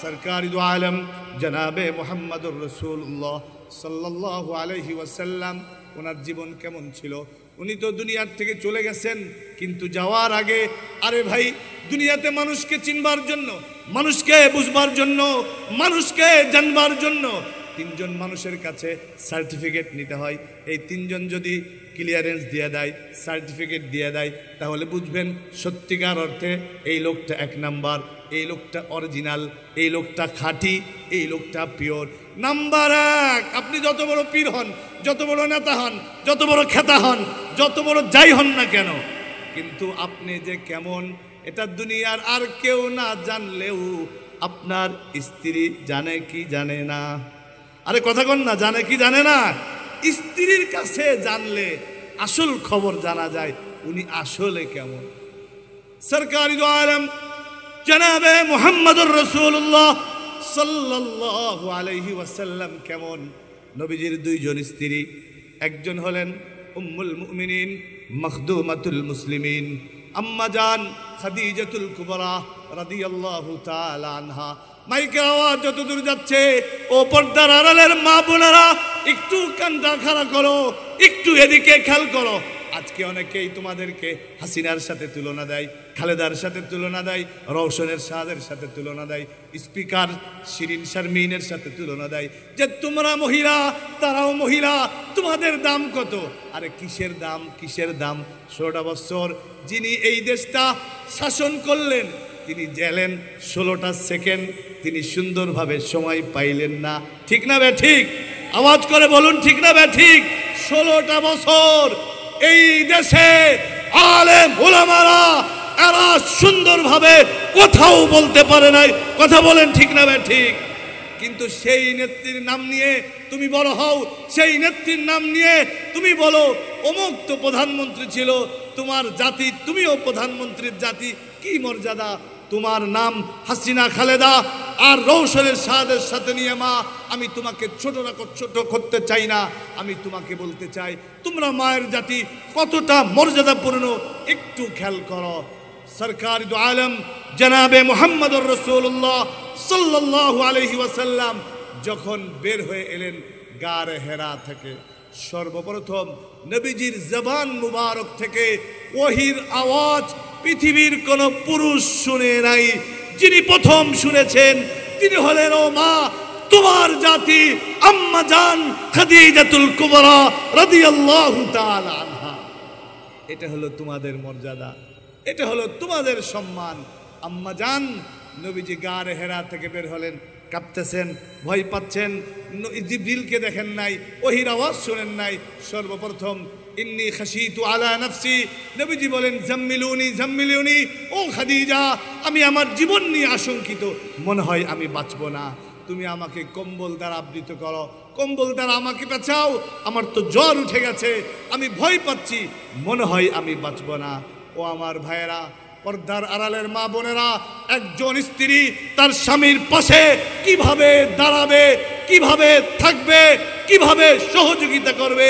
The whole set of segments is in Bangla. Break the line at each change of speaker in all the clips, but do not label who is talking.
সরকারি দু আলম জনাবে মুহাম্মদুর রাসূলুল্লাহ সাল্লাল্লাহু আলাইহি ওয়াসাল্লাম ওনার জীবন কেমন ছিল? উনি তো দুনিয়ার থেকে চলে গেছেন, কিন্তু যাওয়ার আগে আরে ভাই, দুনিয়াতে মানুষকে চিনবার জন্য, মানুষকে বুঝবার জন্য, মানুষকে জানবার জন্য তিনজন মানুষের কাছে সার্টিফিকেট নিতে হয়। এই তিনজন যদি ক্লিয়ারেন্স দিয়ে দেয়, সার্টিফিকেট দিয়ে দেয়, তাহলে বুঝবেন সত্যিকার অর্থে এই লোকটা এক নাম্বার, এই লোকটা অরিজিনাল, এই লোকটা খাঁটি, এই লোকটা পিওর। নাম্বার এক, আপনি যত বড় পীর হন, যত বড় নেতা হন, যত বড় খেতা হন, যত বড় যাই হন না কেন, কিন্তু আপনি যে কেমন এটা দুনিয়ার আর কেউ না জানলেও আপনার স্ত্রী জানে কি জানে না? আরে কথা কন না, জানে কি জানে না? স্ত্রীর কাছে জানলে আসল খবর জানা যায় উনি আসলে কেমন। সরকারি দু আলম জনাবে মুহাম্মদুর রাসূলুল্লাহ সাল্লাল্লাহু আলাইহি ওয়াসাল্লাম কেমন? নবীজির দুইজন স্ত্রী, একজন হলেন উম্মুল মুমিনিন মখদুমাতুল মুসলিমিন আম্মা জান খাদিজাতুল কুবরা রাদিয়াল্লাহু তাআলা আনহা। মাইকের আওয়াজ যতদূর যাচ্ছে, ও পর্দার আড়ালের মা বোনেরা একটু কানটা খাড়া করো, একটু এদিকে খেয়াল করো। আজকে অনেকেই তোমাদেরকে হাসিনার সাথে তুলনা দেয়, খালেদার সাথে তুলনা দেয়, রওশনের সাদের সাথে তুলনা দেয়, স্পিকার শিরিন শারমিনের সাথে তুলনা দেয় যে তোমরা মহিলা, তারাও মহিলা, তোমাদের দাম কত? আরে কিসের দাম, কিসের দাম? 16টা বছর যিনি এই দেশটা শাসন করলেন, তিনি গেলেন 16টা সেকেন্ড, তিনি সুন্দরভাবে সময় পাইলেন না। ঠিক না বে ঠিক? আওয়াজ করে বলুন ঠিক না বে ঠিক? 16টা বছর এই দেশে আলেম ওলামারা এরা সুন্দরভাবে কোথাও বলতে পারে নাই। কথা বলেন ঠিক না বে ঠিক? কিন্তু সেই নেত্রীর নাম নিয়ে তুমি বড় হও, সেই নেত্রীর নাম নিয়ে তুমি বলো অমুক তো প্রধানমন্ত্রী ছিল, তোমার জাতি, তুমিও প্রধানমন্ত্রীর জাতি, কি মর্যাদা? তোমার নাম হাসিনা খালেদা আর রওশনের সাদের সাথে নিয়ে মা, আমি তোমাকে ছোট করতে চাই না, আমি তোমাকে বলতে চাই তোমরা মায়ের জাতি কতটা মর্যাদাপূর্ণ একটু খেয়াল করো। সরকারি দু আলম জনাবে মুহাম্মদুর রাসূলুল্লাহ সাল্লাল্লাহু আলাইহি ওয়াসাল্লাম যখন বের হয়ে এলেন গারে হেরা থেকে, সর্বপ্রথম নবীজির জবান মুবারক থেকে ওহির আওয়াজ পৃথিবীর কোন পুরুষ শুনে নাই। যিনি প্রথম শুনেছেন তিনি হলেন ও মা, তোমার জাতি আম্মা জান খাদিজাতুল কুবরা রাদিয়াল্লাহু তাআলা আনহা। এটা হলো তোমাদের মর্যাদা, এটা হলো তোমাদের সম্মান। আম্মা জান, নবীজি গারে হেরা থেকে বের হলেন, কাঁপতেছেন, ভয় পাচ্ছেন, জিবরিলকে দেখেন নাই, ওহির আওয়াজ শুনেন নাই। সর্বপ্রথম ইন্নী খাশিতু আলা নাফসি, নবীজি বলেন জাম্মিলুনি জাম্মিলুনি, ও খাদিজা আমি আমার জীবন নিয়ে আশঙ্কিত, মনে হয় আমি বাঁচব না, তুমি আমাকে কম্বল দ্বারা আবৃত করো, কম্বল দ্বারা আমাকে পেঁচাও, আমার তো জ্বর উঠে গেছে, আমি ভয় পাচ্ছি, মনে হয় আমি বাঁচব না। ও আমার ভাইয়েরা, পর্দার আড়ালের মা বোনেরা, একজন স্ত্রী তার স্বামীর পাশে কিভাবে দাঁড়াবে, কিভাবে থাকবে, কিভাবে সহযোগিতা করবে,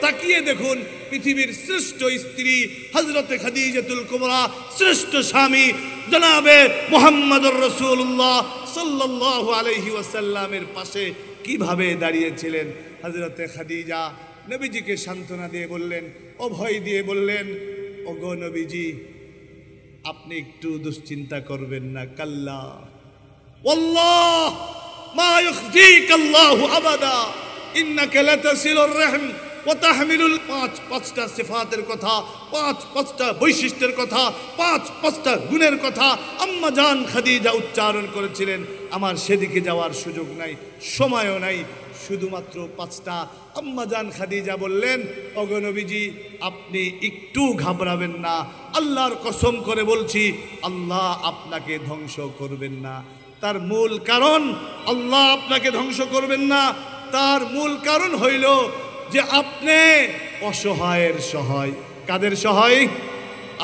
তাকিয়ে দেখুন। পৃথিবীর শ্রেষ্ঠ স্ত্রী হযরতে খাদিজাতুল কুবরা, শ্রেষ্ঠ স্বামী জনাবে মুহাম্মদুর রাসূলুল্লাহ সাল্লাল্লাহু আলাইহি ওয়াসাল্লামের পাশে কিভাবে দাঁড়িয়েছিলেন। হযরতে খাদিজা নবীজিকে সান্ত্বনা দিয়ে বললেন, অভয় দিয়ে বললেন, ওগো নবীজি আপনি একটু দুশ্চিন্তা করবেন না, কাল্লা ওয়াল্লাহ মা ইউখজিকাল্লাহু আবাদা ইন্নাকা লাতাসিলুর রহম ওয়া তাহমিলুল, পাঁচটা সিফাতের কথা, পাঁচটা বৈশিষ্ট্যের কথা, পাঁচটা গুণের কথা আম্মা জান খাদিজা উচ্চারণ করেছিলেন। আমার সেদিকে যাওয়ার সুযোগ নাই, সময়ও নাই, শুধুমাত্র 5টা। আম্মা জান খাদিজা বললেন, ওগো নবীজি আপনি একটু ঘাবড়াবেন না, আল্লাহর কসম করে বলছি আল্লাহ আপনাকে ধ্বংস করবেন না। তার মূল কারণ, আল্লাহ আপনাকে ধ্বংস করবেন না, তার মূল কারণ হইল যে আপনি অসহায়ের সহায়। কাদের সহায়?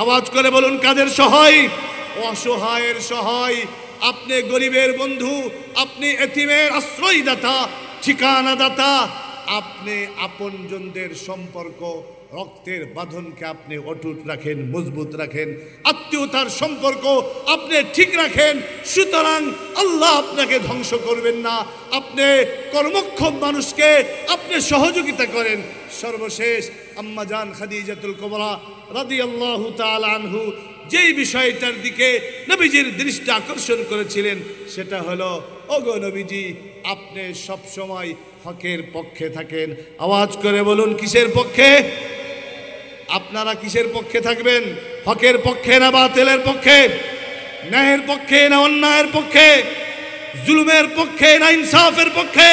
আওয়াজ করে বলুন, কাদের সহায়? অসহায়ের সহায়। আপনি গরিবের বন্ধু, আপনি এতিমের আশ্রয়দাতা, ঠিকানাদাতা, আপনি আপনজনদের সম্পর্ক রক্তের বাঁধনকে আপনি অটুট রাখেন, মজবুত রাখেন, আত্মীয়তার সম্পর্ক আপনি ঠিক রাখেন। সুতরাং আল্লাহ আপনাকে ধ্বংস করবেন না। আপনি কর্মক্ষম মানুষকে আপনি সহযোগিতা করেন। সর্বশেষ আম্মাজান খাদিজাতুল কুবরা রাদিয়াল্লাহু তাআলা আনহু যেই বিষয়টার দিকে নবীজির দৃষ্টি আকর্ষণ করেছিলেন সেটা হলো, ওগো নবীজি, আপনি সব সময় হকের পক্ষে থাকেন। আওয়াজ করে বলুন, কিসের পক্ষে? আপনারা কিসের পক্ষে থাকবেন? হকের পক্ষে না বাতিলের পক্ষে? ন্যায়ের পক্ষে না অন্যায়ের পক্ষে? জুলুমের পক্ষে না ইনসাফের পক্ষে?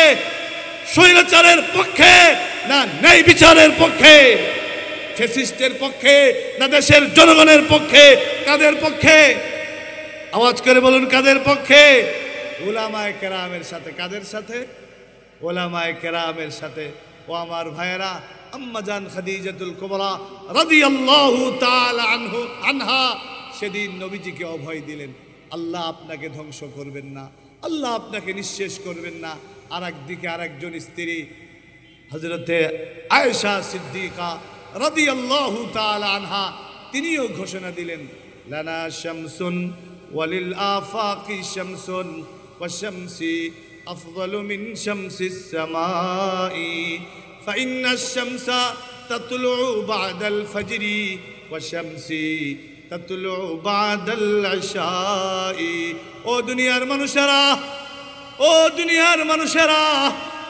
স্বৈরাচারের পক্ষে না ন্যায় বিচারের পক্ষে? ফ্যাসিস্টের পক্ষে না দেশের জনগণের পক্ষে? কাদের পক্ষে? আওয়াজ করে বলুন, কাদের পক্ষে? উলামায়ে কেরামের সাথে। কাদের সাথে? উলামায়ে কেরামের সাথে। ও আমার ভাইয়েরা, আম্মাজান খাদিজাতুল কুবরা রাদিয়াল্লাহু তাআলা আনহা সেদিন নবীজিকে অভয় দিলেন, আল্লাহ আপনাকে ধ্বংস করবেন না, আল্লাহ আপনাকে নিঃশেষ করবেন না। আর একদিকে আরেকজন স্ত্রী হযরতে আয়েশা সিদ্দিকা রাদিয়াল্লাহু তাআলা আনহা, তিনিও ঘোষণা দিলেন, লানা শামসুন ওয়ালিল আফাকি শামসুন ওয়া শামসি আফদালু মিন শামসিস সামাই ফাইন্নাশ শামসা তাতলু বা'দাল ফাজরি ওয়া শামসি তাতলু বা'দাল ইশাই। ও দুনিয়ার মানুষেরা, ও দুনিয়ার মানুষেরা,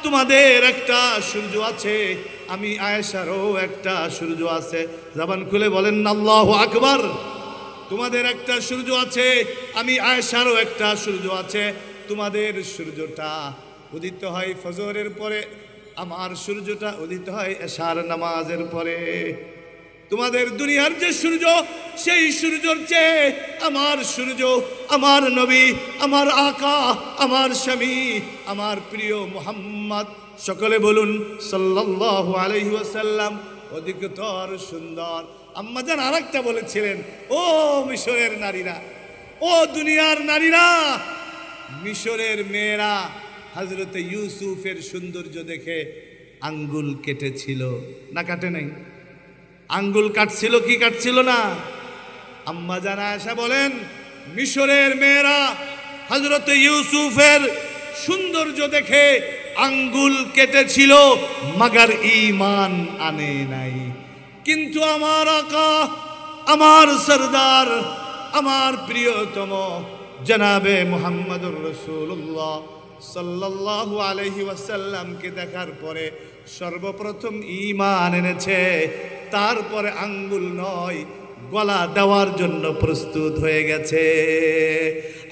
তোমাদের একটা সূর্য আছে, আমি আয়েশারও একটা সূর্য আছে। জবান খুলে বলেন না আল্লাহু আকবার। তোমাদের একটা সূর্য আছে, আমি আয়েশারও একটা সূর্য আছে। তোমাদের সূর্যটা উদিত হয় ফজরের পরে, আমার সূর্যটা উদিত হয় এশার নামাজের পরে। তোমাদের দুনিয়ার যে সূর্য, সেই সূর্যর চেয়ে আমার সূর্য, আমার নবী, আমার আকা, আমার স্বামী, আমার প্রিয় মুহাম্মদ, সকলে বলুন সাল্লাল্লাহু আলাইহি ওয়াসাল্লাম, অধিকতর সুন্দর। আম্মাজান আরেকটা বলেছিলেন, ও মিশরের নারীরা, ও দুনিয়ার নারীরা, মিশরের মেয়েরা হযরতে ইউসুফের সৌন্দর্য দেখে আঙ্গুল কেটেছিল না কাটে নাই? আঙ্গুল কাটছিল কি কাটছিল না? আম্মাজান আয়েশা বলেন, মিশরের মেয়েরা হযরতে ইউসুফের সৌন্দর্য দেখে আঙ্গুল কেটেছিল, মাগার ঈমান আনে নাই। কিন্তু আমার আকা, আমার সরদার, আমার প্রিয়তম জনাবে মুহাম্মদুর রাসূলুল্লাহ সাল্লাল্লাহু আলাইহি ওয়াসাল্লামকে দেখার পরে সর্বপ্রথম ঈমান এনেছে, তারপরে আঙ্গুল নয় গলা দেওয়ার জন্য প্রস্তুত হয়ে গেছে।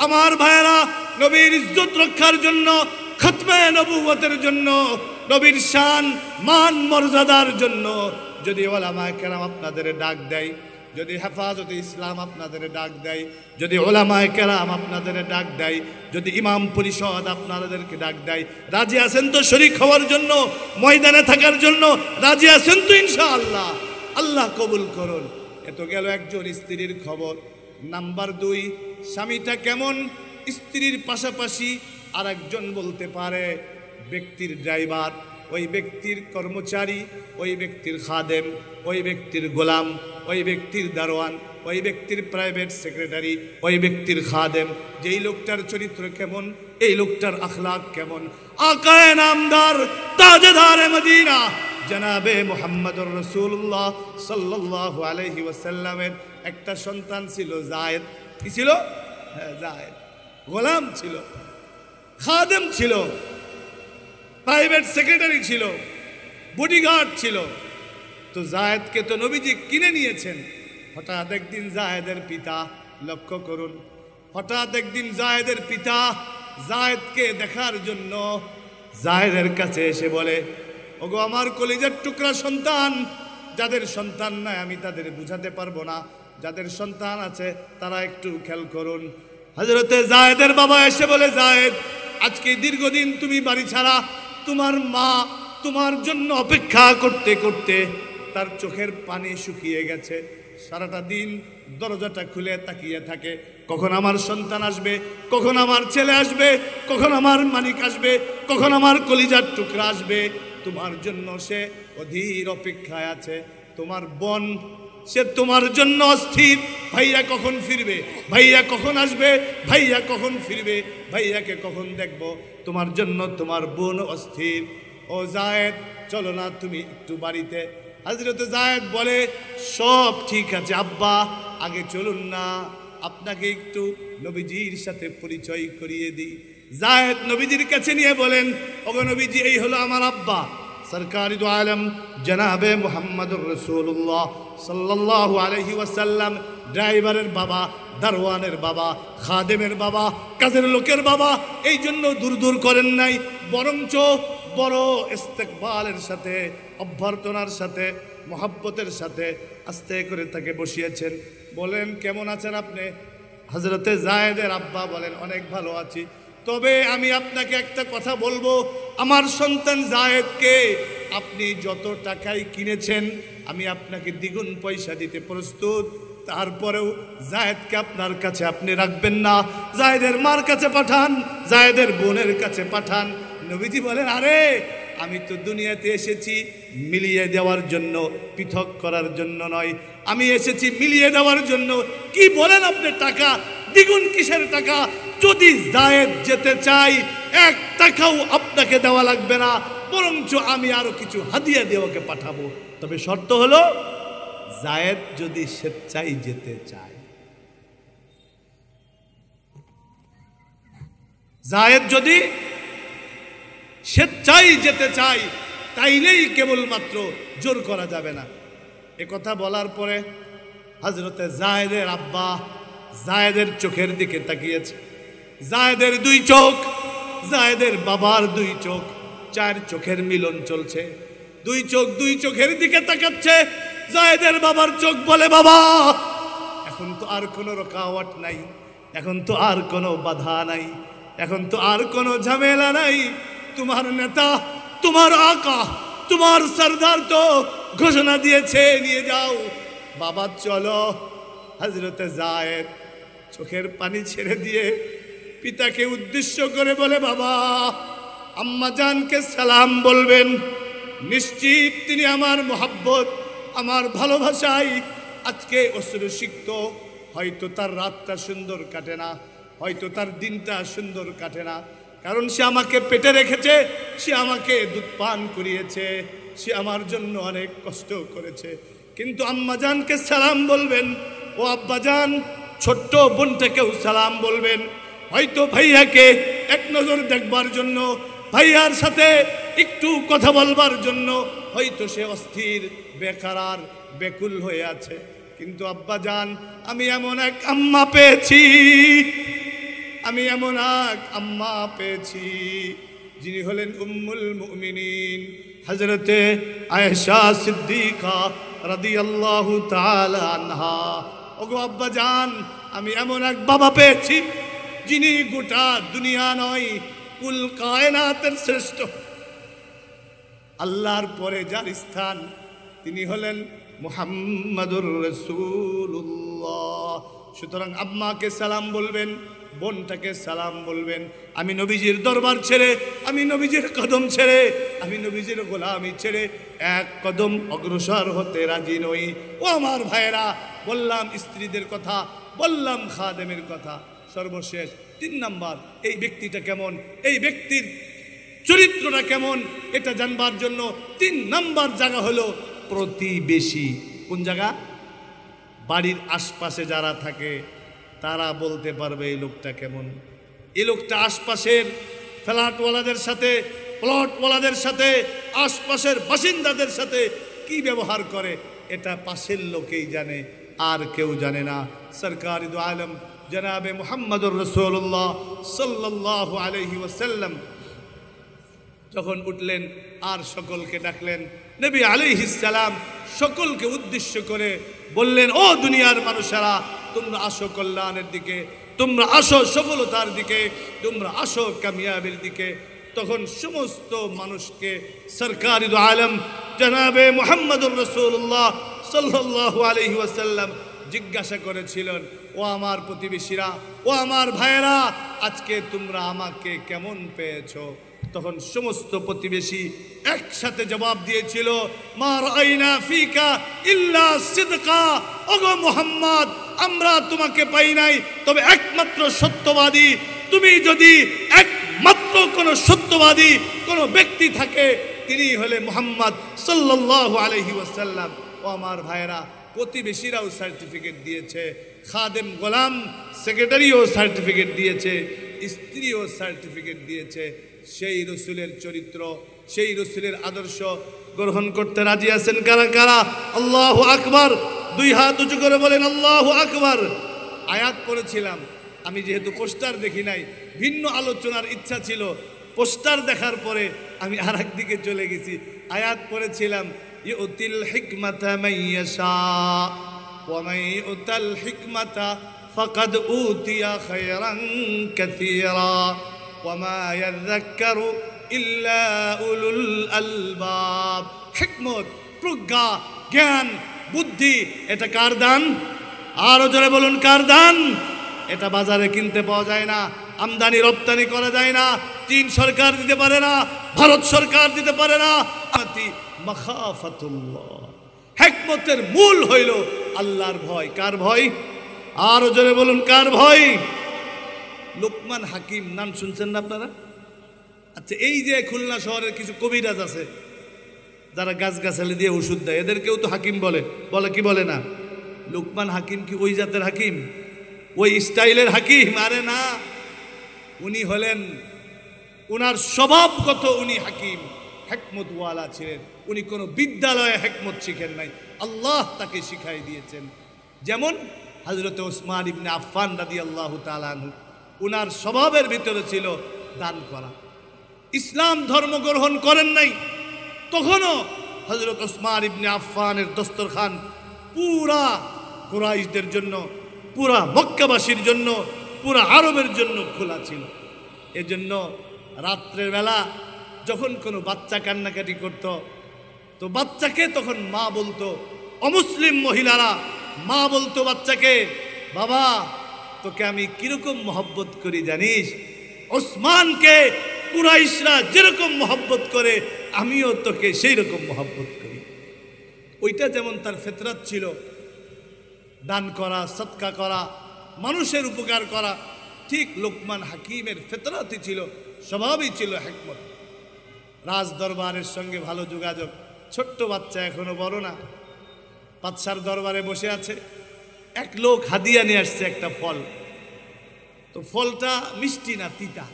আমার ভাইয়েরা, নবীর ইজ্জত রক্ষার জন্য, খতমে নবুয়তের জন্য, নবীর শান মান মর্যাদার জন্য যদি উলামায়ে কেরাম আপনাদের ডাক দেয়, যদি হেফাজতে ইসলাম আপনাদের ডাক দেয়, যদি উলামায়ে কেরাম আপনাদের ডাক দেয়, যদি ইমাম পরিষদ আপনাদেরকে ডাক দেয়, রাজি আছেন তো শরীক হওয়ার জন্য, ময়দানে থাকার জন্য রাজি আছেন তো ইনশাআল্লাহ? আল্লাহ কবুল করুন। এত গেল একজন স্ত্রীর খবর। নাম্বার 2, স্বামীটা কেমন? স্ত্রীর পাশাপাশি আর একজন বলতে পারে ব্যক্তির ড্রাইভার, ওই ব্যক্তির কর্মচারী, ওই ব্যক্তির খাদেম, ওই ব্যক্তির গোলাম, ওই ব্যক্তির দারোয়ান, ওই ব্যক্তির প্রাইভেট সেক্রেটারি, ওই ব্যক্তির খাদেম। যেই লোকটার চরিত্র কেমন, এই লোকটার আখলাক কেমন। আকায়ে নামদার তাজদারে মদিনা জনাবে মুহাম্মদুর রাসূলুল্লাহ সাল্লাল্লাহু আলাইহি ওয়াসাল্লামের একটা সন্তান ছিল, যায়েদ। কি ছিল? হ্যাঁ, যায়েদ। গোলাম ছিল, খাদেম ছিল, প্রাইভেট সেক্রেটারি ছিল, বডিগার্ড ছিল। তো যায়েদকে তো নবীজি কিনে নিয়েছেন। হঠাৎ একদিন যায়েদের পিতা, লক্ষ্য করুন, হঠাৎ একদিন যায়েদের পিতা যায়েদকে দেখার জন্য যায়েদের কাছে এসে বলে, ওগো আমার কলিজার টুকরা সন্তান, যাদের সন্তান নাই আমি তাদের বুঝাতে পারবো না, যাদের সন্তান আছে তারা একটু খেয়াল করুন। হযরতে যায়েদের বাবা এসে বলে, যায়েদ, আজকে দীর্ঘদিন তুমি বাড়ি ছাড়া, তোমার মা তোমার জন্য অপেক্ষা করতে করতে তার চোখের পানি শুকিয়ে গেছে। সারাটা দিন দরজাটা খুলে তাকিয়ে থাকে, কখন আমার সন্তান আসবে, কখন আমার ছেলে আসবে, কখন আমার মানিক আসবে, কখন আমার কলিজার টুকরা আসবে। তোমার জন্য সে অধীর অপেক্ষায় আছে। তোমার বোন, সে তোমার জন্য অস্থির, ভাইয়া কখন ফিরবে, ভাইয়া কখন আসবে, ভাইয়া কখন ফিরবে, ভাইয়াকে কখন দেখব। তোমার জন্য তোমার বোন অস্থির। ও যায়েদ, চলো না তুমি একটু বাড়িতে। হযরত যায়েদ বলে, সব ঠিক আছে আব্বা, আগে চলুন না, আপনাকে একটু নবীজির সাথে পরিচয় করিয়ে দিই। যায়েদ নবীজির কাছে নিয়ে বলেন, ওগো নবীজি, এই হলো আমার আব্বা, সরকারি দু আলম জনাবে মুহাম্মদুর রাসূলুল্লাহ সাল্লাল্লাহু আলাইহি ওয়াসাল্লাম, ড্রাইভারের বাবা, দারওয়ানের বাবা, খাদেমের বাবা, কাজের লোকের বাবা। এই জন্য দূর দূর করেন নাই, বরঞ্চ বড় ইস্তেকবালের সাথে, অভ্যর্থনার সাথে, মহব্বতের সাথে আস্তে করে তাকে বসিয়েছেন। বলেন, কেমন আছেন আপনি? হযরতে যায়েদের আব্বা বলেন, অনেক ভালো আছি, তবে আমি আপনাকে একটা কথা বলবো, আমার সন্তান যায়েদকে আপনি যত টাকায় কিনেছেন আমি আপনাকে দ্বিগুণ পয়সা দিতে প্রস্তুত, তারপরেও যায়েদকে আপনার কাছে আপনি রাখবেন না, যায়েদের মার কাছে পাঠান, যায়েদের বোনের কাছে পাঠান। নবীজি বলেন, আরে আমি তো দুনিয়াতে এসেছি মিলিয়ে দেওয়ার জন্য, পৃথক করার জন্য নয়, আমি এসেছি মিলিয়ে দেওয়ার জন্য। কি বলেন আপনি? টাকা দ্বিগুণ কিসের টাকা? যদি যায়েদ যেতে চাই 1 টাকাও আপনাকে দেওয়া লাগবে না, বরঞ্চ আমি আরো কিছু হাদিয়া দিয়ে ওকে পাঠাবো। তবে শর্ত হলো, যায়েদ যদি স্বেচ্ছায় যেতে চায়। যায়েদ যদি স্বেচ্ছায় যেতে চাই, তাইলেই কেবলমাত্র, জোর করা যাবে না। এ কথা বলার পরে হযরতে যায়েদের আব্বা যায়েদের চোখের দিকে তাকিয়েছে। যায়েদের 2 চোখ, যায়েদের বাবার 2 চোখ, 4 চোখের মিলন চলছে। 2 চোখ 2 চোখের দিকে তাকাচ্ছে। যায়েদের বাবার চোখ বলে, বাবা এখন তো আর কোনো রুকাওয়াট নাই, এখন তো আর কোনো বাধা নাই, এখন তো আর কোনো ঝামেলা নাই। তোমার নেতা, তোমার আকা, তোমার সরদার তো ঘোষণা দিয়েছে, নিয়ে যাও। বাবা চলো। হযরতে যায়েদ চোখের পানি ছেড়ে দিয়ে পিতাকে উদ্দেশ্য করে বলে, বাবা আম্মা জানকে সালাম বলবেন, নিশ্চিত তিনি আমার মোহাব্বত, আমার ভালোবাসায় আজকে অশ্রুসিক্ত। হয়তো তার রাতটা সুন্দর কাটে না, হয়তো তার দিনটা সুন্দর কাটে না, কারণ সে আমাকে পেটে রেখেছে, সে আমাকে দুধ পান করিয়েছে, সে আমার জন্য অনেক কষ্ট করেছে। কিন্তু আম্মাজানকে সালাম বলবেন, ও আব্বাজান ছোট্ট বোনটাকেও সালাম বলবেন। হয়তো ভাইয়াকে এক নজর দেখবার জন্য, ভাইয়ার সাথে একটু কথা বলবার জন্য হয়তো সে অস্থির, বেকারার, বেকুল হয়ে আছে। কিন্তু আব্বাজান, আমি এমন এক আম্মা পেয়েছি, আমি এমন এক আম্মা পেয়েছি যিনি হলেন উম্মুল মুমিনিন হযরতে আয়েশা সিদ্দিকা রাদিয়াল্লাহু তাআলা আনহা। ওগো আব্বাজান, আমি এমন এক বাবা পেয়েছি যিনি গোটা দুনিয়া নয়, কুল কায়নাতের শ্রেষ্ঠ, আল্লাহর পরে যার স্থান তিনি হলেন মুহাম্মাদুর রাসূলুল্লাহ। সুতরাং আম্মাকে সালাম বলবেন, বোনটাকে সালাম বলবেন। আমি নবীজির দরবার ছেড়ে, আমি নবীজির কদম ছেড়ে, আমি নবীজির গোলামি ছেড়ে 1 কদম অগ্রসর হতে রাজি নই। ও আমার ভাইয়েরা, বললাম স্ত্রীদের কথা, বললাম খাদেমের কথা, সর্বশেষ 3 নাম্বার, এই ব্যক্তিটা কেমন, এই ব্যক্তির চরিত্রটা কেমন, এটা জানবার জন্য 3 নাম্বার জায়গা হলো প্রতিবেশী। কোন জায়গা? বাড়ির আশপাশে যারা থাকে তারা বলতে পারবে এই লোকটা কেমন। এই লোকটা আশপাশের ফ্ল্যাটওয়ালাদের সাথে, প্লটওয়ালাদের সাথে, আশপাশের বাসিন্দাদের সাথে কি ব্যবহার করে, এটা পাশের লোকেই জানে, আর কেউ জানে না। সরকারি দু আলম জনাবে মুহাম্মদুর রাসূলুল্লাহ সাল্লাল্লাহু আলাইহি ওয়াসাল্লাম যখন উঠলেন আর সকলকে ডাকলেন, নবী আলাইহিস সালাম সকলকে উদ্দেশ্য করে বললেন, ও দুনিয়ার মানুষেরা, তোমরা আসো কল্যাণের দিকে, তোমরা আসো সফলতার দিকে, তোমরা আসো কামিয়াবির দিকে। তখন সমস্ত মানুষকে সরকারি দু আলম জনাবে মুহাম্মদুর রাসূলুল্লাহ সাল্লাল্লাহু আলাইহি ওয়াসাল্লাম জিজ্ঞাসা করেছিলেন, ও আমার প্রতিবেশীরা, ও আমার ভাইয়েরা, আজকে তোমরা আমাকে কেমন পেয়েছো? তখন সমস্ত প্রতিবেশী একসাথে জবাব দিয়েছিল, মা রাআইনা ফিকা ইল্লা সিদকা, ওগো মুহাম্মদ, আমরা তোমাকে পাই নাই তবে একমাত্র সত্যবাদী। তুমি যদি একমাত্র কোনো সত্যবাদী কোনো ব্যক্তি থাকে তিনি হলে মুহাম্মদ সাল্লাল্লাহু আলাইহি ওয়াসাল্লাম। ও আমার ভাইরা, প্রতিবেশীরাও সার্টিফিকেট দিয়েছে, খাদেম গোলাম সেক্রেটারিও সার্টিফিকেট দিয়েছে, স্ত্রীও সার্টিফিকেট দিয়েছে। সেই রসুলের চরিত্র, সেই রসুলের আদর্শ গ্রহণ করতে রাজি আছেন কারা কারা? আল্লাহু আকবার, দুই হাত উঁচু করে বলেন আল্লাহু আকবার। আয়াত পড়েছিলাম, আমি যেহেতু পোস্টার দেখি নাই, ভিন্ন আলোচনার ইচ্ছা ছিল, পোস্টার দেখার পরে আমি আরেক দিকে চলে গেছি। আয়াত পড়েছিলাম, ইউতিল হিকমাতা মাইয়াশা ওয়া মাইউতাল হিকমাতা ফাকাদ উতিয়া খায়রান কাসীরা ওয়া মা ইয়াযাক্কারু ইল্লা উলুল আলবাব। হিকমত, প্রজ্ঞা, জ্ঞান, বুদ্ধি, এটা কার দান? আরো জোরে বলুন, কার দান? এটা বাজারে কিনতে পাওয়া যায় না, আমদানি রপ্তানি করা যায় না, চীন সরকার দিতে পারে না, ভারত সরকার দিতে পারে না। মাখাফাতুল্লাহ, হিকমতের মূল হইল আল্লাহর ভয়। কার ভয়? আরো জোরে বলুন, কার ভয়? লোকমান হাকিম নাম শুনছেন না আপনারা? আচ্ছা, এই যে খুলনা শহরের কিছু কবিরাজ আছে যারা গাছগাছালি দিয়ে ওষুধ দেয়, এদেরকেও তো হাকিম বলে, বলে কি বলে না? লোকমান হাকিম কি ওই জাতের হাকিম, ওই স্টাইলের হাকিম? আরে না, উনি হলেন, উনার স্বভাবগত উনি হাকিম, হিকমতওয়ালা ছিলেন। উনি কোনো বিদ্যালয়ে হিকমত শিখেন নাই, আল্লাহ তাকে শিখাই দিয়েছেন। যেমন হযরত ওসমান ইবনে আফফান রাদিয়াল্লাহু তাআলা আনহু, উনার স্বভাবের ভিতরে ছিল দান করা। ইসলাম ধর্ম গ্রহণ করেন নাই, তখনও হযরত ওসমান ইবনে আফফানের দস্তরখান পুরা কুরাইশদের জন্য, পুরা মক্কাবাসীর জন্য, পুরা আরবের জন্য খোলা ছিল। এজন্য রাত্রের বেলা যখন কোনো বাচ্চা কান্নাকাটি করত, তো বাচ্চাকে তখন মা বলতো, অমুসলিম মহিলারা মা বলতো বাচ্চাকে, বাবা তোকে আমি কিরকম মহব্বত করি জানিস? ওসমানকে কুরাইশরা যেরকম মহব্বত করে আমিও তোকে সেই রকম মহব্বত করি। ওইটা যেমন তার ফিতরাত ছিল, দান করা, সদকা করা, মানুষের উপকার করা, ঠিক লোকমান হাকিমের ফিতরাতই ছিল, স্বভাবই ছিল হিকমত। রাজ দরবারের সঙ্গে ভালো যোগাযোগ। ছোট্ট বাচ্চা, এখনো বড় না, বাদশার দরবারে বসে আছে। এক লোক হাদিয়া নিয়ে আসছে একটা ফল, তো ফলটা মিষ্টি না, তিতা।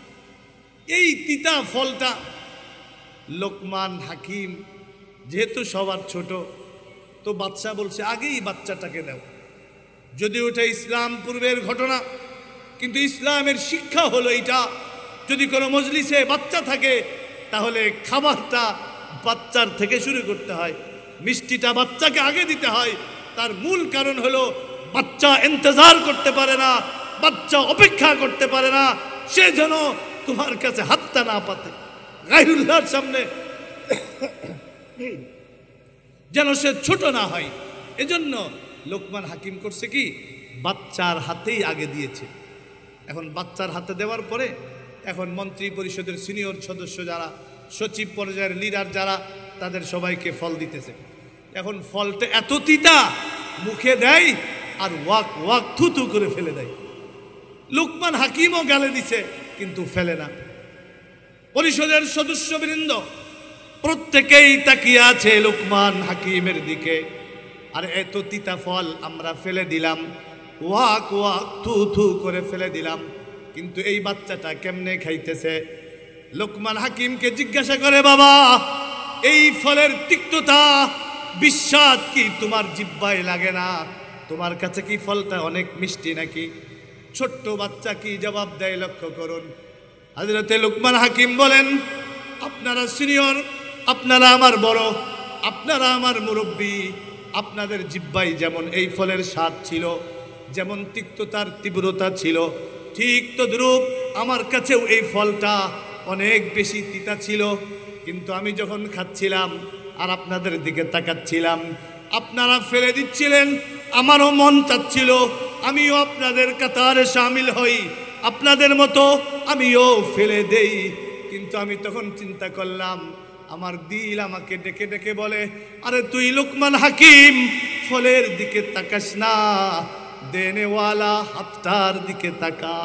এই তিতা ফলটা লোকমান হাকিম যেহেতু সবার ছোট, তো বাদশা বলছে আগেই বাচ্চাটাকে দাও। যদি ওটা ইসলাম পূর্বের ঘটনা, কিন্তু ইসলামের শিক্ষা হলো এটা, যদি কোনো মজলিসে বাচ্চা থাকে তাহলে খাবারটা বাচ্চার থেকে শুরু করতে হয়, মিষ্টিটা বাচ্চাকে আগে দিতে হয়। তার মূল কারণ হলো বাচ্চা ইন্তজার করতে পারে না, বাচ্চা অপেক্ষা করতে পারে না, সে যেন তোমার কাছে হাতটা না পাতে, গায়রুল্লাহর সামনে যেন সে ছোট না হয়। এজন্য লোকমান হাকিম করছে কি, বাচ্চার হাতেই আগে দিয়েছে। এখন বাচ্চার হাতে দেওয়ার পরে এখন মন্ত্রী পরিষদের সিনিয়র সদস্য যারা, সচিব পর্যায়ের লিডার যারা, তাদের সবাইকে ফল দিতেছে। এখন ফলটা এত তিতা, মুখে দেয় আর ওয়াক ওয়াক থুতু করে ফেলে দেয়। লোকমান হাকিমও গালে দিছে কিন্তু ফেলে না। পরিষদের সদস্যবৃন্দ প্রত্যেকেই তাকিয়ে আছে লোকমান হাকিমের দিকে, আর এত তিতা ফল আমরা ফেলে দিলাম, ওয়াক ওয়াক থু থু করে ফেলে দিলাম, কিন্তু এই বাচ্চাটা কেমনে খাইতেছে? লোকমান হাকিমকে জিজ্ঞাসা করে, বাবা এই ফলের তিক্ততা বিস্বাদ কি তোমার জিহ্বায় লাগে না? তোমার কাছে কি ফলটা অনেক মিষ্টি নাকি? ছোট্ট বাচ্চা কি জবাব দেয় লক্ষ্য করুন। হযরতে লোকমান হাকিম বলেন, আপনারা সিনিয়র, আপনারা আমার বড়, আপনারা আমার মুরব্বী, আপনাদের জিহ্বায় যেমন এই ফলের স্বাদ ছিল, যেমন তিক্ততার তীব্রতা ছিল, ঠিক তদ্রূপ আমার কাছেও এই ফলটা অনেক বেশি তিতা ছিল। কিন্তু আমি যখন খাচ্ছিলাম আর আপনাদের দিকে তাকাচ্ছিলাম, আপনারা ফেলে দিচ্ছিলেন, আমারও মন চাচ্ছিল আমিও আপনাদের কাতারে শামিল হই, আপনাদের মতো আমিও ফেলে দেই। কিন্তু আমি তখন চিন্তা করলাম, আমার দিল আমাকে ডেকে ডেকে বলে, আরে তুই লোকমান হাকিম, ফলের দিকে তাকাস না, দেনেওয়ালা হাতটার দিকে তাকা।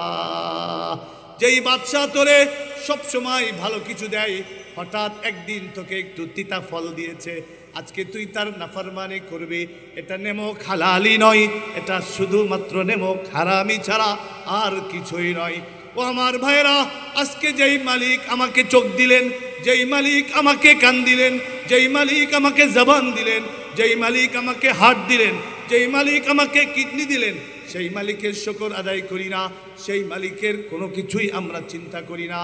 যেই বাদশা তোরে সব সময় ভালো কিছু দেয়, হঠাৎ একদিন তোকে একটু তিতা ফল দিয়েছে, আজকে তুই তার নাফরমানি করবি, এটা নেমক হালালি নয়, এটা শুধুমাত্র নেমক হারামি ছাড়া আর কিছুই নয়। ও আমার ভাইরা, আজকে যেই মালিক আমাকে চোখ দিলেন, যেই মালিক আমাকে কান দিলেন, যেই মালিক আমাকে জবান দিলেন, যেই মালিক আমাকে হার্ট দিলেন, যেই মালিক আমাকে কিডনি দিলেন, সেই মালিকের শুকর আদায় করি না, সেই মালিকের কোনো কিছুই আমরা চিন্তা করি না,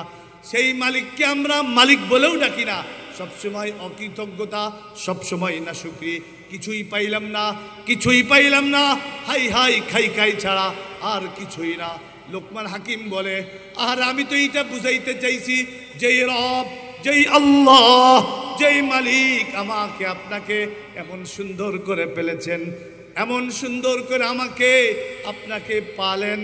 সেই মালিককে আমরা মালিক বলেও ডাকি না। সবসময় অকৃতজ্ঞতা, সবসময় নাশুকরি, কিছুই পাইলাম না, কিছুই পাইলাম না, হাই হাই খাই খাই ছাড়া আর কিছুই না। লোকমান হাকিম বলে, আর আমি তো এইটা বুঝাইতে চাইছি, যেই রব, যেই আল্লাহ, যেই মালিক আমাকে আপনাকে এমন সুন্দর করে ফেলেছেন, এমন সুন্দর করে আমাকে আপনাকে পালেন,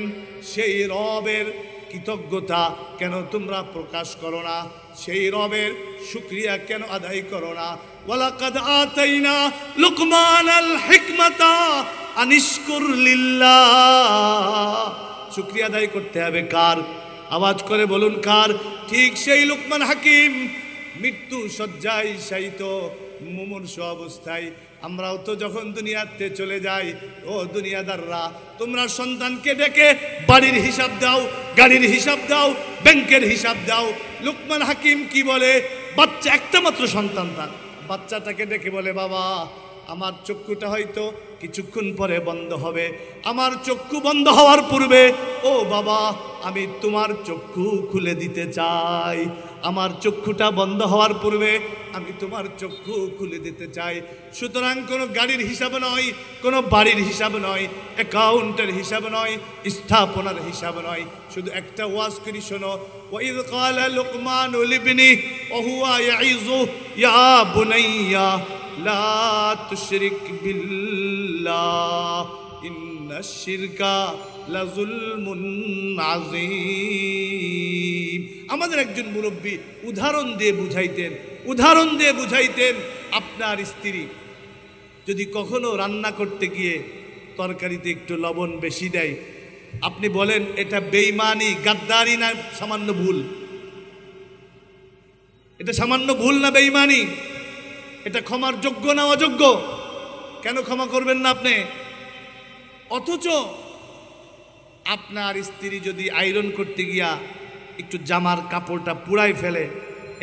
সেই রবের কৃতজ্ঞতা কেন তোমরা প্রকাশ করো না? সেই রবের শুকরিয়া কেন আদায় করো না? ওয়ালাকাদ আতাইনা লুকমানাল হিকমাতা আনিশকুর লিল্লাহ। শুকরিয়া আদায় করতে হবে কার? আওয়াজ করে বলুন কার? ঠিক সেই লোকমান হাকিম মৃত্যু শয্যায় শায়িত মুমূর্ষু অবস্থায়। আমরাও তো যখন দুনিয়াতে চলে যাই, ও দুনিয়াদাররা, তোমরা সন্তানকে ডেকে বাড়ির হিসাব দাও, গাড়ির হিসাব দাও, ব্যাংকের হিসাব দাও। লোকমান হাকিম কি বলে? বাচ্চা একটা মাত্র সন্তান তার, বাচ্চাটাকে ডেকে বলে, বাবা আমার চক্ষুটা হয়তো কিছুক্ষণ পরে বন্ধ হবে, আমার চক্ষু বন্ধ হওয়ার পূর্বে ও বাবা আমি তোমার চক্ষু খুলে দিতে চাই, আমার চক্ষুটা বন্ধ হওয়ার পূর্বে আমি তোমার চক্ষু খুলে দিতে চাই। সুতরাং কোনো গাড়ির হিসাব নয়, কোনো বাড়ির হিসাব নয়, অ্যাকাউন্টের হিসাব নয়, স্থাপনার হিসাব নয়, শুধু একটা ওয়াজ করি শোনো। ওয়াইদ ক্বালা লুকমানু লিবনি ওয়া হুয়া ইয়াইযু ইয়া বুনাইয়া লা তুশরিক বিল্লাহ ইন্নাশ শিরকা লাযুলমুন আযীম। আমাদের একজন মুরব্বী উদাহরণ দিয়ে বুঝাইতেন, আপনার স্ত্রী যদি কখনো রান্না করতে গিয়ে তরকারিতে একটু লবণ বেশি দেয়, আপনি বলেন এটা বেঈমানি, গাদ্দারি না সামান্য ভুল? এটা সামান্য ভুল না বেঈমানি? এটা ক্ষমার যোগ্য না অযোগ্য? কেন ক্ষমা করবেন না আপনি? অথচ আপনার স্ত্রী যদি আয়রন করতে গিয়া একটু জামার কাপড়টা পুড়াই ফেলে,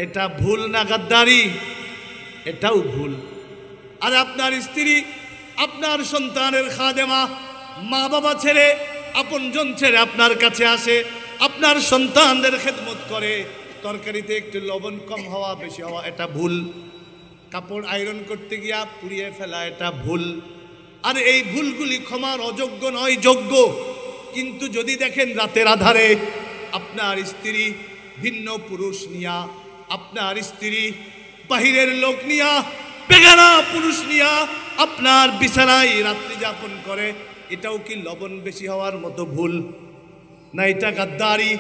এটা ভুল না গাদ্দারি? এটাও ভুল। আর আপনার স্ত্রী আপনার সন্তানের খাদেমা, মা বাবা ছেড়ে, আপনজন ছেড়ে আপনার কাছে আসে, আপনার সন্তানদের খেদমত করে, তরকারিতে একটু লবণ কম হওয়া বেশি হওয়া এটা ভুল। কাপড় আয়রন করতে গিয়া পুড়িয়ে ফেলা এটা ভুল। আর এই ভুলগুলি ক্ষমার অযোগ্য নয়, যোগ্য। কিন্তু যদি দেখেন রাতের আধারে আপনার স্ত্রী ভিন্ন পুরুষ নিয়া, আপনার স্ত্রী বাহিরের লোক নিয়া, বেগানা পুরুষ নিয়া আপনার বিছানায় রাত্রি যাপন করে, এটাও কি লবণ বেশি হওয়ার মতো ভুল? না এটা গাদ্দারি,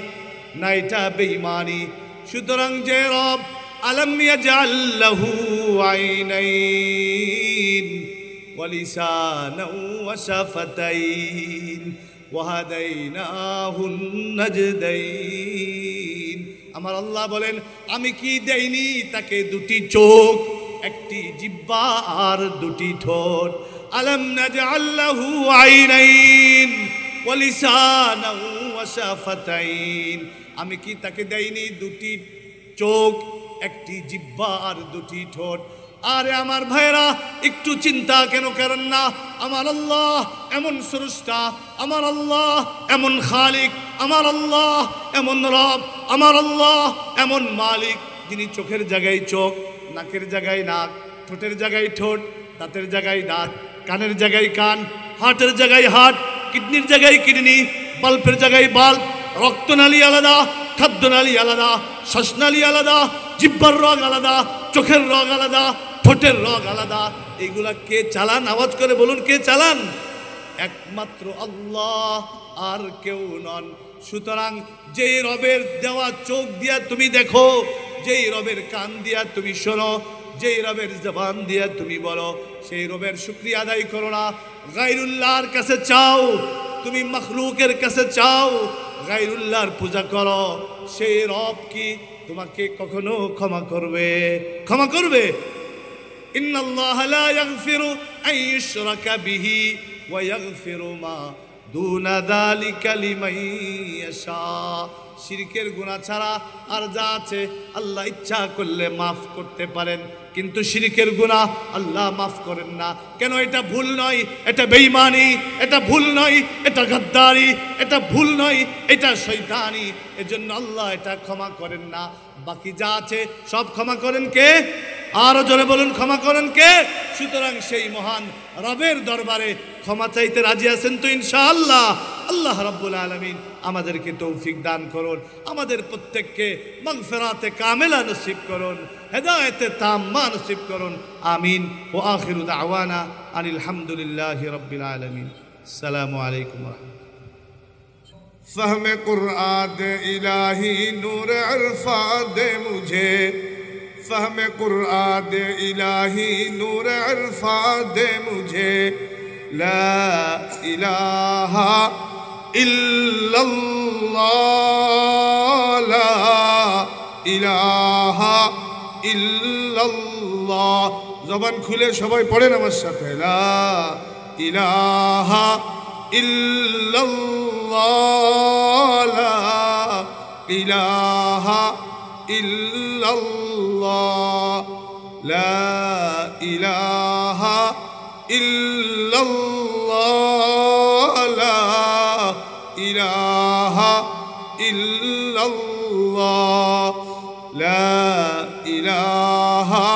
না এটা বেঈমানি? সুতরাং যে রব আলাম ইয়াজআল লাহু আইনাইন ওয়া লিসানাও ওয়া শাফাতাইন ওয়া হাদাইনাহুন নাজদাইন। আমার আল্লাহ বলেন, আমি কি দেইনি তাকে দুটি চোখ, একটি জিহ্বা আর দুটি ঠোঁট? আলাম নাজআল লাহু আইনাইন ওয়া লিসানাও ওয়া শাফাতাইন। আমি কি তাকে দেইনি দুটি চোখ, একটি জিহ্বা আর দুটি ঠোঁট? আরে আমার ভাইরা, একটু চিন্তা কেন করেন না? আমার আল্লাহ এমন স্রষ্টা, আমার আল্লাহ এমন খালিক, আমার আল্লাহ এমন রব, আমার আল্লাহ এমন মালিক, যিনি চোখের জায়গায় চোখ, নাকের জায়গায় নাক, ঠোঁটের জায়গায় ঠোঁট, দাঁতের জায়গায় দাঁত, কানের জায়গায় কান, হার্টের জায়গায় হার্ট, কিডনির জায়গায় কিডনি, বাল্বের জায়গায় বাল্ব, রক্তনালী আলাদা, খাদ্যনালী আলাদা, শ্বাসনালী আলাদা, জিহ্বার রগ আলাদা, চোখের রগ আলাদা, ঠোঁটের রগ আলাদা। এইগুলা কে চালান? আওয়াজ করে বলুন, কে চালান? একমাত্র আল্লাহ, আর কেউ নন। সুতরাং যেই রবের দেওয়া চোখ দিয়া তুমি দেখো, যেই রবের কান দিয়া তুমি শোনো, যেই রবের জবান দিয়া তুমি বলো, সেই রবের শুকরিয়া আদায় করো না, গায়রুল্লাহর কাছে চাও, তুমি মখলুকের কাছে চাও, গায়রুল্লাহর পূজা করো, সেই রব কি তোমাকে কখনো ক্ষমা করবে? ক্ষমা করবে? ইন্নাল্লাহা লা ইয়াগফিরু আন ইউশরাকা বিহি ওয়া ইয়াগফিরু মা দুনা যালিকা লিমান ইয়াশা। শিরকের গুনাহ ছাড়া আর যা আছে আল্লাহ ইচ্ছা করলে মাফ করতে পারেন, কিন্তু শিরকের গুনাহ আল্লাহ মাফ করেন না। কেন? এটা ভুল নয়, এটা বেঈমানি, এটা ভুল নয়, এটা গাদ্দারি, এটা ভুল নয়, এটা শয়তানি। এজন্য আল্লাহ এটা ক্ষমা করেন না। বাকি যা আছে সব ক্ষমা করেন কে? আরো জোরে বলুন, ক্ষমা করেন কে? সুতরাং সেই মহান রবের দরবারে ক্ষমা চাইতে রাজি আছেন তো ইনশাআল্লাহ? আল্লাহ রাব্বুল আলামিন আমাদেরকে তৌফিক দান করুন, আমাদের প্রত্যেককে মাগফিরাতে কামিলা নসিব করুন, হেদায়েতে তাম্মা নসিব করুন। আমিন। ওয়া আখিরু দাওয়ানা আনিল হামদুলিল্লাহি রাব্বিল আলামিন। আসসালামু আলাইকুম ওয়া রাহমাতুল্লাহ।
फहम कुरान दे इलाही नूर अरफा दे मुझे, फहम कुरान दे इलाही नूर अरफा दे मुझे, ला इलाहा इल्लल्लाह, ला इलाहा इल्लल्लाह। जबान खुले सबाई पढ़ेन आमार साथे, ला इलाहा इल्लल्लाह, ला इलाहा इल्लल्लाह, ला इलाहा इल्लल्लाह, ला इलाहा इल्लल्लाह, ला इलाहा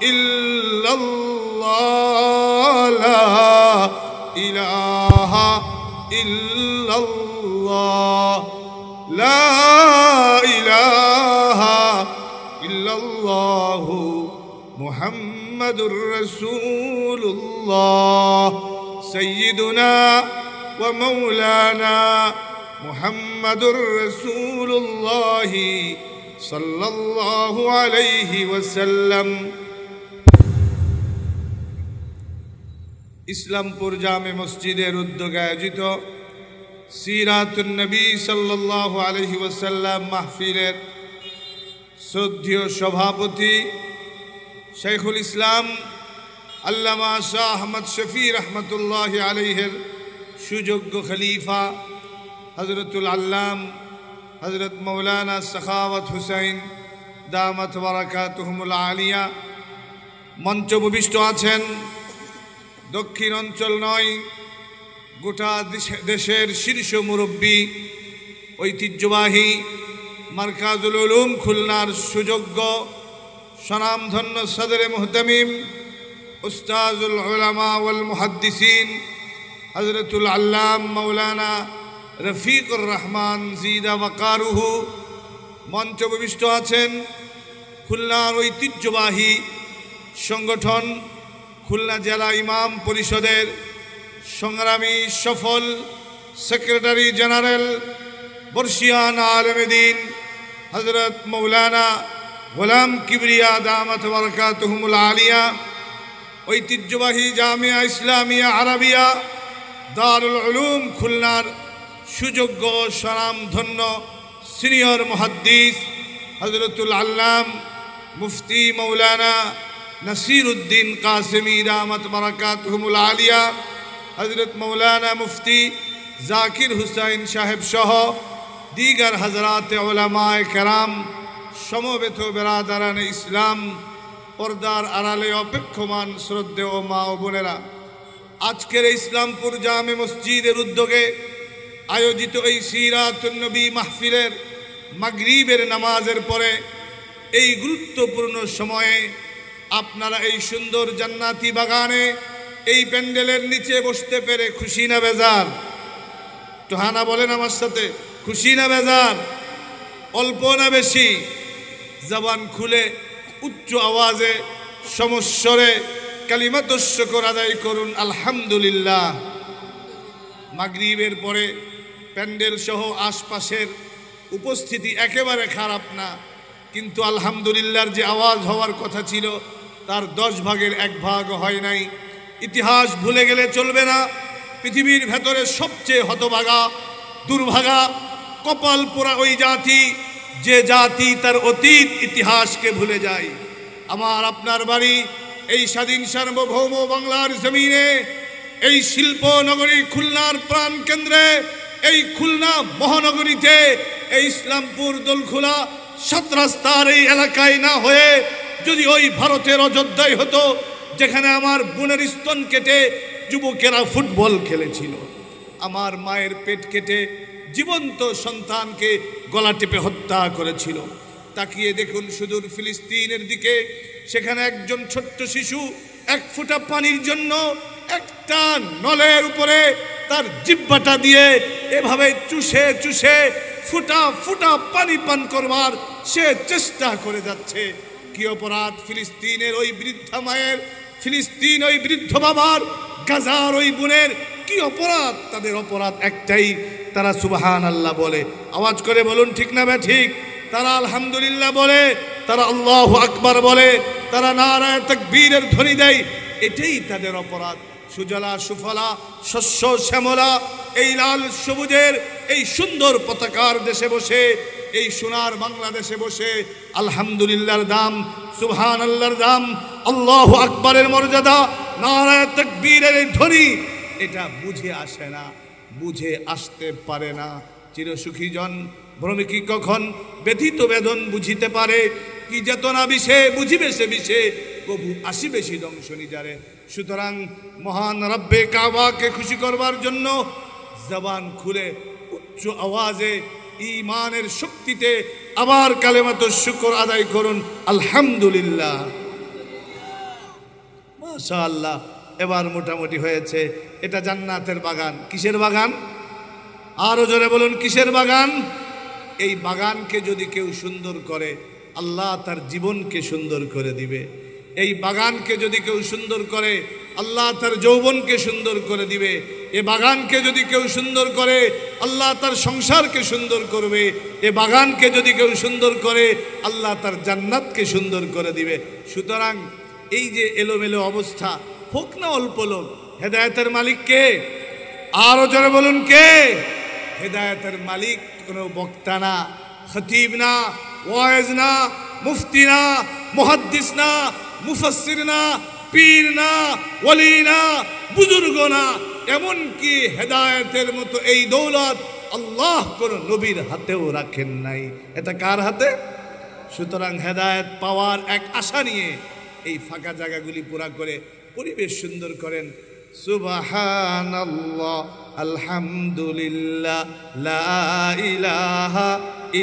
इल्लल्लाह, ला इलाहा इल्लल्लाह, ला इलाहा इल्लल्लाह, मुहम्मदुर रसूलुल्लाह, सय्यिदुना व मौलाना मुहम्मदुर रसूलुल्लाह सल्लल्लाहु अलैहि वसल्लम। ইসলামপুর জামে মসজিদের উদ্যোগে আয়োজিত সিরাতুন নবী সাল্লাল্লাহু আলাইহি ওয়াসাল্লাম মাহফিলের শ্রদ্ধেয় সভাপতি শাইখুল ইসলাম আল্লামা শাহ আহমদ শফি রহমতুল্লাহি আলাইহির সুযোগ্য খলিফা হযরতুল আল্লাম হযরত মৌলানা সাখাওয়াত হুসাইন দামাত বারাকাতুহুমুল আলিয়া মঞ্চ উপবিষ্ট আছেন। দক্ষিণ অঞ্চল নয়, গোটা দেশের শীর্ষ মুরব্বী, ঐতিহ্যবাহী মারকাজুল উলুম খুলনার সুযোগ্য স্বনামধন্য সদরে মুহতামিম উস্তাজুল উলামা ওয়াল মুহাদ্দিসিন হযরতুল আল্লাম মাওলানা রফিকুর রহমান জিদা ওয়াকারুহু। মঞ্চ উপবিষ্ট আছেন খুলনার ঐতিহ্যবাহী সংগঠন খুলনা জেলা ইমাম পরিষদের সংগ্রামী সফল সেক্রেটারি জেনারেল বর্ষিয়ান আলেম দ্বীন হযরত মৌলানা গোলাম কিবরিয়া দামাত বারাকাতুহুমুল আলিয়া, ঐতিহ্যবাহী জামিয়া ইসলামিয়া আরাবিয়া দারুল উলুম খুলনার সুযোগ্য স্বনামধন্য সিনিয়র মুহাদ্দিস হযরতুল আল্লাম মুফতি মৌলানা নসিরউদ্দিন কাসেমি দামাত বারাকাতুহুমুল আলিয়া, হযরত মৌলানা মুফতি জাকির হুসাইন সাহেব সহ দিগার হযরত উলামায়ে কেরাম, সমবেত বেরাদারান ইসলাম, পর্দার আড়ালে অপেক্ষমান শ্রদ্ধেয় মা ও বোনেরা, আজকের ইসলামপুর জামে মসজিদের উদ্যোগে আয়োজিত এই সিরাতুন নবী মাহফিলের মাগরিবের নামাজের পরে এই গুরুত্বপূর্ণ সময়ে আপনারা এই সুন্দর জান্নাতি বাগানে এই প্যান্ডেলের নিচে বসতে পেরে খুশি না বেজার? তো হানা বলেন আমার সাথে, খুশি না বেজার? অল্প না বেশি? জবান খুলে উচ্চ আওয়াজে সমস্বরে কালিমাতুশ শুকর আদায় করুন আলহামদুলিল্লাহ। মাগরিবের পরে
প্যান্ডেল সহ আশপাশের উপস্থিতি একেবারে খারাপ না, কিন্তু আলহামদুলিল্লাহর যে আওয়াজ হওয়ার কথা ছিল তার 10 ভাগের 1 ভাগ হয় নাই। ইতিহাস ভুলে গেলে চলবে না। পৃথিবীর ভেতরে সবচেয়ে হতভাগা, দুর্ভাগা, কপাল পোড়া ওই জাতি, যে জাতি তার অতীত ইতিহাসকে ভুলে যায়। আমার আপনার বাড়ি এই স্বাধীন সার্বভৌম বাংলার জমিনে, এই শিল্প নগরী খুলনার প্রাণ কেন্দ্রে, এই খুলনা মহানগরীতে, এই ইসলামপুর দোলখোলা 7 রাস্তার এই এলাকায় না হয়ে যদি ওই ভারতের অযোধ্যায় হতো, যেখানে আমার বোনের স্তন কেটে যুবকেরা ফুটবল খেলেছিল, আমার মায়ের পেট কেটে জীবন্ত সন্তানকে গলা টিপে হত্যা করেছিল। তাকিয়ে দেখুন সুদূর ফিলিস্তিনের দিকে, সেখানে একজন ছোট্ট শিশু 1 ফোঁটা পানির জন্য একটা নলের উপরে তার জিহ্বাটা দিয়ে এভাবে চুষে চুষে ফুটা ফুটা পানি পান করবার সে চেষ্টা করে যাচ্ছে। কি অপরাধ ফিলিস্তিনের ওই বৃদ্ধা মায়ের, ফিলিস্তিন ওই বৃদ্ধ বাবার, গাজার ওই বোনের কি অপরাধ? তাদের অপরাধ একটাই, তারা সুবহানাল্লাহ বলে। আওয়াজ করে বলুন ঠিক না ঠিক? তারা আলহামদুলিল্লাহ বলে, তারা আল্লাহু আকবার বলে, তারা নারায়ে তাকবীরের ধ্বনি দেয়। এটাই তাদের অপরাধ। সুজলা সুফলা শস্য শ্যামলা এই লাল সবুজের এই সুন্দর পতাকার দেশে বসে, এই সোনার বাংলাদেশে বসে আলহামদুলিল্লাহর দাম, সুবহানাল্লাহর দাম, আল্লাহু আকবারের মর্যাদা, নারায়ে তাকবীরের ধ্বনি এটা বুঝে আসে না, বুঝে আসতে পারে না। চিরসুখী জন ভ্রমিকি কখন ব্যথিত বেদন বুঝিতে পারে, কি চেতনা বিষে বুঝিবে সে বিষে, কবু আসিবে সে ধ্বংস নিজারে। সুতরাং মহান রব্বে কাবাকে খুশি করবার জন্য জবান খুলে উচ্চ আওয়াজে ঈমানের শক্তিতে আবার কালেমাত শুকর আদায় করুন আলহামদুলিল্লাহ। মাশাআল্লাহ, এবার মোটামুটি হয়েছে। এটা জান্নাতের বাগান। কিসের বাগান? আরো জোরে বলুন কিসের বাগান? এই বাগানকে যদি কেউ সুন্দর করে, আল্লাহ তার জীবনকে সুন্দর করে দিবে। এই বাগানকে যদি কেউ সুন্দর করে, আল্লাহ তার যৌবনকে সুন্দর করে দিবে। এ বাগানকে যদি কেউ সুন্দর করে, আল্লাহ তার সংসারকে সুন্দর করবে। এ বাগানকে যদি কেউ সুন্দর করে, আল্লাহ তার জান্নাতকে সুন্দর করে দিবে। সুতরাং এই যে এলোমেলো অবস্থা, হোক না অল্প লোক, হেদায়েতের মালিক কে? আরো জোরে বলুন কে? হেদায়েতের মালিক কোনো বক্তা না, খতিব না, ওয়াইজ না, মুফতি না, মুহাদ্দিস না, মুফাসসির না, পীর না, ওলি না, বুজুর্গ না। এমনকি হেদায়েতের মতো এই দৌলত আল্লাহ কোন নবীর হাতেও রাখেন নাই। এটা কার হাতে? সুতরাং হেদায়েত পাওয়ার এক আশা নিয়ে এই ফাঁকা জায়গাগুলি পুরা করে পরিবেশ সুন্দর করেন। সুবহানাল্লাহ, আলহামদুলিল্লাহ, লা ইলাহা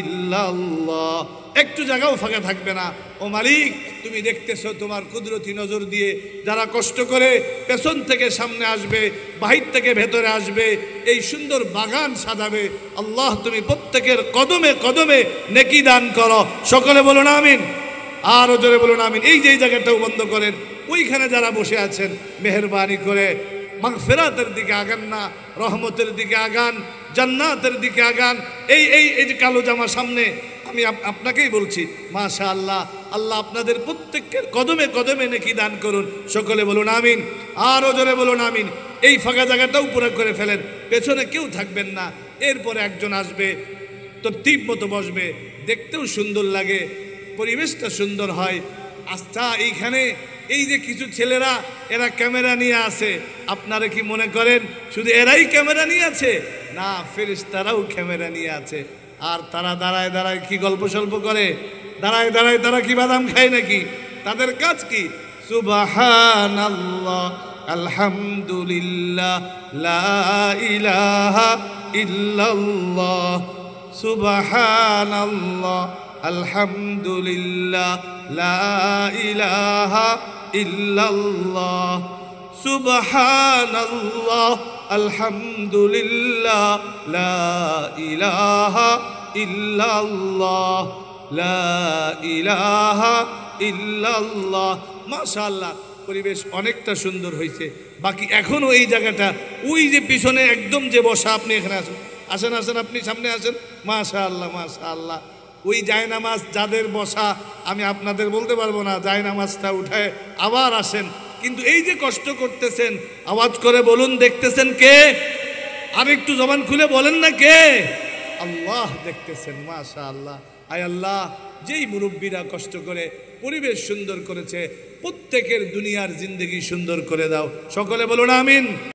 ইল্লাল্লাহ। একটু জায়গাও ফাঁকা থাকবে না। ও মালিক, তুমি দেখতেছো তোমার কুদরতি নজর দিয়ে যারা কষ্ট করে পেছন থেকে সামনে আসবে, বাহির থেকে ভেতরে আসবে, এই সুন্দর বাগান সাজাবে। আল্লাহ তুমি প্রত্যেকের কদমে কদমে নেকি দান করো। সকলে বলুন আমিন। আরো জোরে বলুন আমিন। এই যে জায়গাটাও বন্ধ করেন, ওইখানে যারা বসে আছেন মেহেরবানি করে মাগফিরাতের দিকে আগান না, রহমতের দিকে আগান, জান্নাতের দিকে আগান। এই এই এই যে কালো জামা সামনে, আমি আপনাকেই বলছি মাশাআল্লাহ, আল্লাহ আপনাদের প্রত্যেকের কদমে কদমে নেকি দান করুন। সকলে বলুন আমিন। আরো জোরে বলুন আমিন। এই ফাঁকা জায়গাটাও পুরো করে ফেলেন, পেছনে কেউ থাকবেন না। এরপরে একজন আসবে, তরতিব মতো বসবে, দেখতেও সুন্দর লাগে, পরিবেশটা সুন্দর হয়। আচ্ছা, এইখানে এই যে কিছু ছেলেরা এরা ক্যামেরা নিয়ে আসে, আপনারা কি মনে করেন শুধু এরাই ক্যামেরা নিয়ে আছে? না, ফেরেশতারাও ক্যামেরা নিয়ে আছে। আর তারা দাঁড়ায় দাঁড়ায় কি গল্প সল্প করে, দাঁড়ায় দাঁড়ায় তারা কি বাদাম খায় নাকি? তাদের কাজ কি? সুবহানাল্লাহ, আলহামদুলিল্লাহ, লা ইলাহা ইল্লাল্লাহ, সুবহানাল্লাহ, আলহামদুলিল্লাহ, লা ইলাহা ইল্লাল্লাহ, সুবহানাল্লাহ, আলহামদুলিল্লাহ, লা ইলাহা ইল্লাল্লাহ, লা ইলাহা ইল্লাল্লাহ। মাশাআল্লাহ, পরিবেশ অনেকটা সুন্দর হয়েছে। বাকি এখনো এই জায়গাটা, ওই যে পিছনে একদম যে বসা, আপনি এখানে আসুন, আসেন আসেন, আপনি সামনে আসেন। মাশাআল্লাহ মাশাআল্লাহ। ওই জায়নামাজ যাদের বসা আমি আপনাদের বলতে পারবো না, জায়নামাজটা উঠায় আবার আসেন। কিন্তু এই যে কষ্ট করতেছেন, আওয়াজ করে বলুন দেখতেছেন কে? আর একটু জবান খুলে বলেন না কে? আল্লাহ দেখতেছেন। মাশাআল্লাহ। আয় আল্লাহ, যেই মুরব্বীরা কষ্ট করে পরিবেশ সুন্দর করেছে, প্রত্যেকের দুনিয়ার জিন্দেগি সুন্দর করে দাও। সকলে বলুন আমিন।